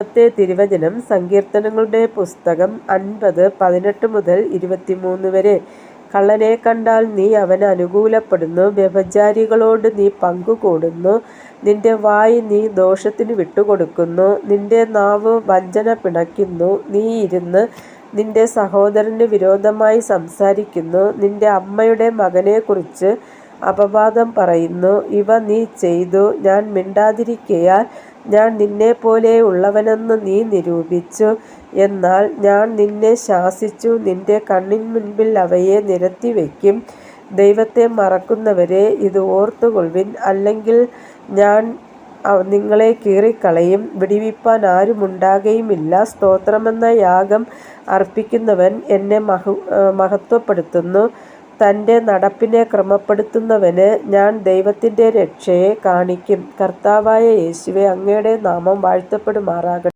ഇന്നത്തെ തിരുവചനം സങ്കീർത്തനങ്ങളുടെ പുസ്തകം 50:18-23 വരെ. കള്ളനെ കണ്ടാൽ നീ അവന് അനുകൂലപ്പെടുന്നു, വ്യഭിചാരികളോട് നീ പങ്കുകൂടുന്നു, നിന്റെ വായ് നീ ദോഷത്തിന് വിട്ടുകൊടുക്കുന്നു, നിന്റെ നാവ് വഞ്ചന പിണയ്ക്കുന്നു, നീ ഇരുന്ന് നിന്റെ സഹോദരന് വിരോധമായി സംസാരിക്കുന്നു, നിന്റെ അമ്മയുടെ മകനെക്കുറിച്ച് അപവാദം പറയുന്നു. ഇവ നീ ചെയ്തു, ഞാൻ മിണ്ടാതിരിക്കയാൽ ഞാൻ നിന്നെപ്പോലെയുള്ളവനെന്ന് നീ നിരൂപിച്ചു. എന്നാൽ ഞാൻ നിന്നെ ശാസിച്ചു, നിന്റെ കണ്ണിൻമുൻപിൽ അവയെ നിരത്തിവെക്കും. ദൈവത്തെ മറക്കുന്നവരെ, ഇത് ഓർത്തുകൊള്ളുവിൻ, അല്ലെങ്കിൽ ഞാൻ നിങ്ങളെ കീറിക്കളയും, വിടുവിപ്പാൻ ആരുമുണ്ടാകയുമില്ല. സ്തോത്രമെന്ന യാഗം അർപ്പിക്കുന്നവൻ എന്നെ മഹത്വപ്പെടുത്തുന്നു. തൻ്റെ നടപ്പിനെ ക്രമപ്പെടുത്തുന്നവന് ഞാൻ ദൈവത്തിൻ്റെ രക്ഷയെ കാണിക്കും. കർത്താവായ യേശുവേ, അങ്ങയുടെ നാമം വാഴ്ത്തപ്പെടുമാറാകട്ടെ.